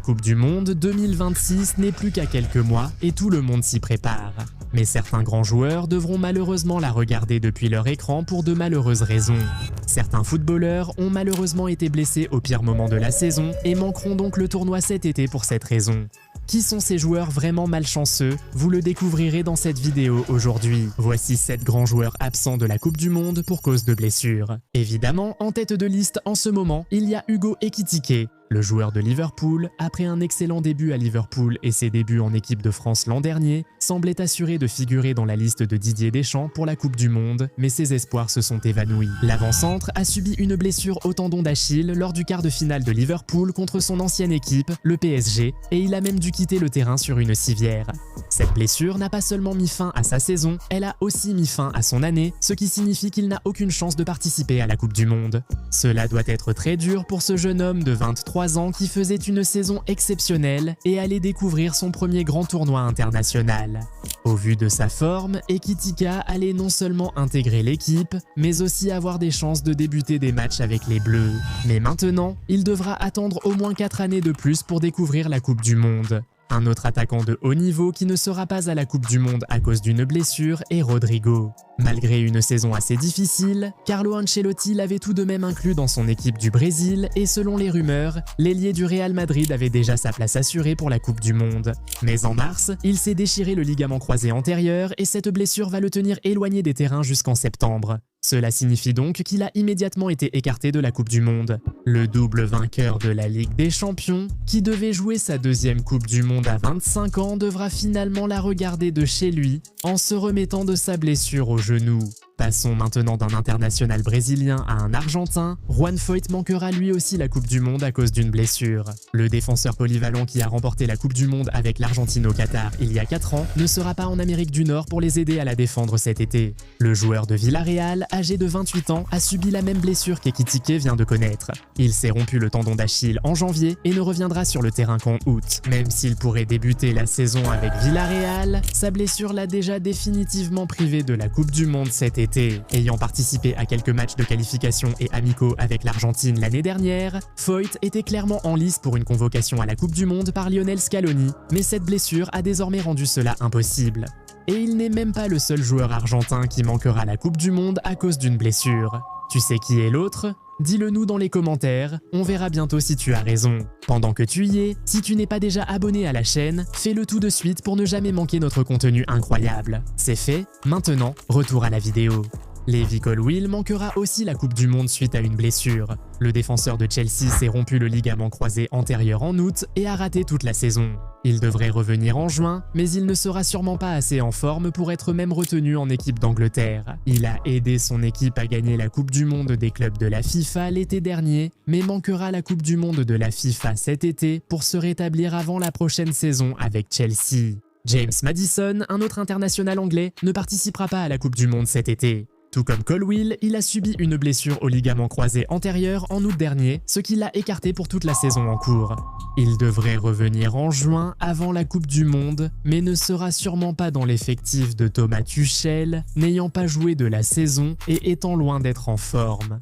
Coupe du Monde 2026 n'est plus qu'à quelques mois et tout le monde s'y prépare. Mais certains grands joueurs devront malheureusement la regarder depuis leur écran pour de malheureuses raisons. Certains footballeurs ont malheureusement été blessés au pire moment de la saison et manqueront donc le tournoi cet été pour cette raison. Qui sont ces joueurs vraiment malchanceux? Vous le découvrirez dans cette vidéo aujourd'hui. Voici 7 grands joueurs absents de la Coupe du Monde pour cause de blessures. Évidemment, en tête de liste en ce moment, il y a Hugo Ekitike. Le joueur de Liverpool, après un excellent début à Liverpool et ses débuts en équipe de France l'an dernier, semblait assuré de figurer dans la liste de Didier Deschamps pour la Coupe du Monde, mais ses espoirs se sont évanouis. L'avant-centre a subi une blessure au tendon d'Achille lors du quart de finale de Liverpool contre son ancienne équipe, le PSG, et il a même dû quitter le terrain sur une civière. Cette blessure n'a pas seulement mis fin à sa saison, elle a aussi mis fin à son année, ce qui signifie qu'il n'a aucune chance de participer à la Coupe du Monde. Cela doit être très dur pour ce jeune homme de 23 ans qui faisait une saison exceptionnelle et allait découvrir son premier grand tournoi international. Au vu de sa forme, Ekitike allait non seulement intégrer l'équipe, mais aussi avoir des chances de débuter des matchs avec les Bleus. Mais maintenant, il devra attendre au moins 4 années de plus pour découvrir la Coupe du Monde. Un autre attaquant de haut niveau qui ne sera pas à la Coupe du Monde à cause d'une blessure est Rodrigo. Malgré une saison assez difficile, Carlo Ancelotti l'avait tout de même inclus dans son équipe du Brésil et selon les rumeurs, l'ailier du Real Madrid avait déjà sa place assurée pour la Coupe du Monde. Mais en mars, il s'est déchiré le ligament croisé antérieur et cette blessure va le tenir éloigné des terrains jusqu'en septembre. Cela signifie donc qu'il a immédiatement été écarté de la Coupe du Monde. Le double vainqueur de la Ligue des Champions, qui devait jouer sa deuxième Coupe du Monde à 25 ans, devra finalement la regarder de chez lui en se remettant de sa blessure au genou. Passons maintenant d'un international brésilien à un argentin, Juan Foyth manquera lui aussi la Coupe du Monde à cause d'une blessure. Le défenseur polyvalent qui a remporté la Coupe du Monde avec l'Argentine au Qatar il y a 4 ans ne sera pas en Amérique du Nord pour les aider à la défendre cet été. Le joueur de Villarreal, âgé de 28 ans, a subi la même blessure qu'Ekitike vient de connaître. Il s'est rompu le tendon d'Achille en janvier et ne reviendra sur le terrain qu'en août. Même s'il pourrait débuter la saison avec Villarreal, sa blessure l'a déjà définitivement privé de la Coupe du Monde cet été. Ayant participé à quelques matchs de qualification et amicaux avec l'Argentine l'année dernière, Foyth était clairement en lice pour une convocation à la Coupe du Monde par Lionel Scaloni, mais cette blessure a désormais rendu cela impossible. Et il n'est même pas le seul joueur argentin qui manquera la Coupe du Monde à cause d'une blessure. Tu sais qui est l'autre ? Dis-le nous dans les commentaires, on verra bientôt si tu as raison. Pendant que tu y es, si tu n'es pas déjà abonné à la chaîne, fais-le tout de suite pour ne jamais manquer notre contenu incroyable. C'est fait, maintenant, retour à la vidéo. Levi Colwill manquera aussi la Coupe du Monde suite à une blessure. Le défenseur de Chelsea s'est rompu le ligament croisé antérieur en août et a raté toute la saison. Il devrait revenir en juin, mais il ne sera sûrement pas assez en forme pour être même retenu en équipe d'Angleterre. Il a aidé son équipe à gagner la Coupe du Monde des clubs de la FIFA l'été dernier, mais manquera la Coupe du Monde de la FIFA cet été pour se rétablir avant la prochaine saison avec Chelsea. James Maddison, un autre international anglais, ne participera pas à la Coupe du Monde cet été. Tout comme Colwill, il a subi une blessure au ligament croisé antérieur en août dernier, ce qui l'a écarté pour toute la saison en cours. Il devrait revenir en juin avant la Coupe du Monde, mais ne sera sûrement pas dans l'effectif de Thomas Tuchel, n'ayant pas joué de la saison et étant loin d'être en forme.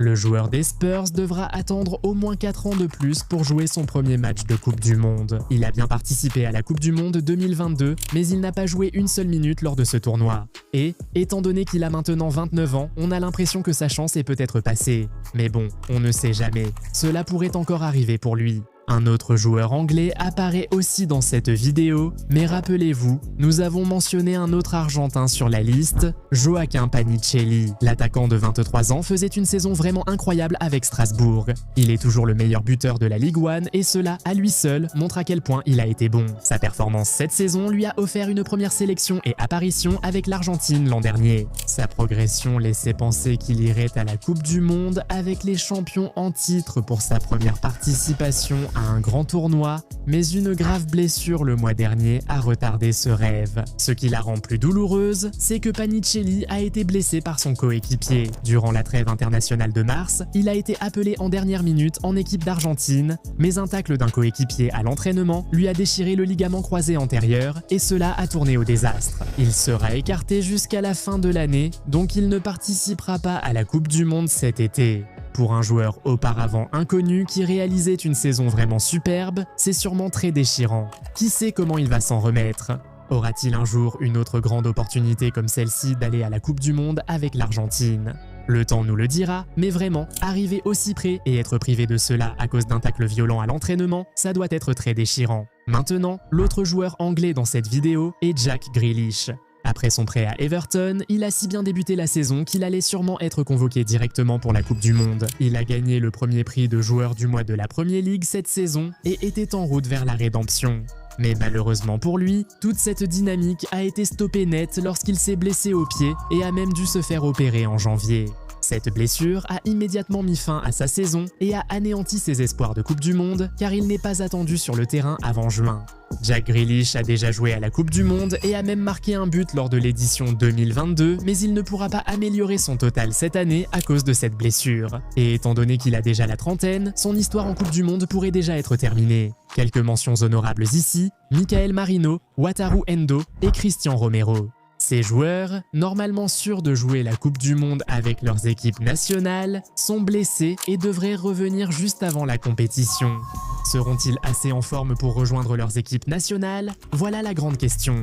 Le joueur des Spurs devra attendre au moins 4 ans de plus pour jouer son premier match de Coupe du Monde. Il a bien participé à la Coupe du Monde 2022, mais il n'a pas joué une seule minute lors de ce tournoi. Et, étant donné qu'il a maintenant 29 ans, on a l'impression que sa chance est peut-être passée. Mais bon, on ne sait jamais. Cela pourrait encore arriver pour lui. Un autre joueur anglais apparaît aussi dans cette vidéo, mais rappelez-vous, nous avons mentionné un autre Argentin sur la liste, Joaquin Panicelli. L'attaquant de 23 ans faisait une saison vraiment incroyable avec Strasbourg. Il est toujours le meilleur buteur de la Ligue 1 et cela, à lui seul, montre à quel point il a été bon. Sa performance cette saison lui a offert une première sélection et apparition avec l'Argentine l'an dernier. Sa progression laissait penser qu'il irait à la Coupe du Monde avec les champions en titre pour sa première participation à un grand tournoi, mais une grave blessure le mois dernier a retardé ce rêve. Ce qui la rend plus douloureuse, c'est que Panicelli a été blessé par son coéquipier. Durant la trêve internationale de mars, il a été appelé en dernière minute en équipe d'Argentine, mais un tacle d'un coéquipier à l'entraînement lui a déchiré le ligament croisé antérieur et cela a tourné au désastre. Il sera écarté jusqu'à la fin de l'année, donc il ne participera pas à la Coupe du Monde cet été. Pour un joueur auparavant inconnu qui réalisait une saison vraiment superbe, c'est sûrement très déchirant. Qui sait comment il va s'en remettre? Aura-t-il un jour une autre grande opportunité comme celle-ci d'aller à la Coupe du Monde avec l'Argentine? Le temps nous le dira, mais vraiment, arriver aussi près et être privé de cela à cause d'un tacle violent à l'entraînement, ça doit être très déchirant. Maintenant, l'autre joueur anglais dans cette vidéo est Jack Grealish. Après son prêt à Everton, il a si bien débuté la saison qu'il allait sûrement être convoqué directement pour la Coupe du Monde. Il a gagné le premier prix de joueur du mois de la Premier League cette saison et était en route vers la rédemption. Mais malheureusement pour lui, toute cette dynamique a été stoppée net lorsqu'il s'est blessé au pied et a même dû se faire opérer en janvier. Cette blessure a immédiatement mis fin à sa saison et a anéanti ses espoirs de Coupe du Monde car il n'est pas attendu sur le terrain avant juin. Jack Grealish a déjà joué à la Coupe du Monde et a même marqué un but lors de l'édition 2022, mais il ne pourra pas améliorer son total cette année à cause de cette blessure. Et étant donné qu'il a déjà la trentaine, son histoire en Coupe du Monde pourrait déjà être terminée. Quelques mentions honorables ici, Michael Marino, Wataru Endo et Christian Romero. Ces joueurs, normalement sûrs de jouer la Coupe du Monde avec leurs équipes nationales, sont blessés et devraient revenir juste avant la compétition. Seront-ils assez en forme pour rejoindre leurs équipes nationales? Voilà la grande question.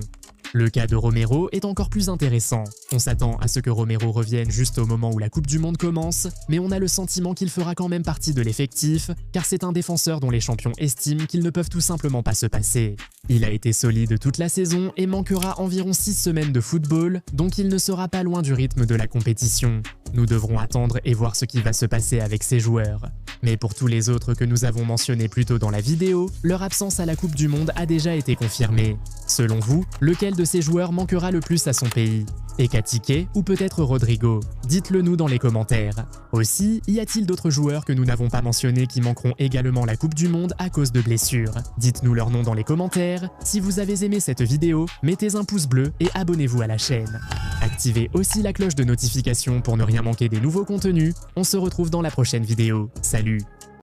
Le cas de Romero est encore plus intéressant. On s'attend à ce que Romero revienne juste au moment où la Coupe du Monde commence, mais on a le sentiment qu'il fera quand même partie de l'effectif, car c'est un défenseur dont les champions estiment qu'ils ne peuvent tout simplement pas se passer. Il a été solide toute la saison et manquera environ 6 semaines de football, donc il ne sera pas loin du rythme de la compétition. Nous devrons attendre et voir ce qui va se passer avec ces joueurs. Mais pour tous les autres que nous avons mentionnés plus tôt dans la vidéo, leur absence à la Coupe du Monde a déjà été confirmée. Selon vous, lequel de ces joueurs manquera le plus à son pays? Ekatike ou peut-être Rodrigo? Dites-le nous dans les commentaires. Aussi, y a-t-il d'autres joueurs que nous n'avons pas mentionnés qui manqueront également la Coupe du Monde à cause de blessures? Dites-nous leur nom dans les commentaires. Si vous avez aimé cette vidéo, mettez un pouce bleu et abonnez-vous à la chaîne. Activez aussi la cloche de notification pour ne rien manquer des nouveaux contenus. On se retrouve dans la prochaine vidéo. Salut!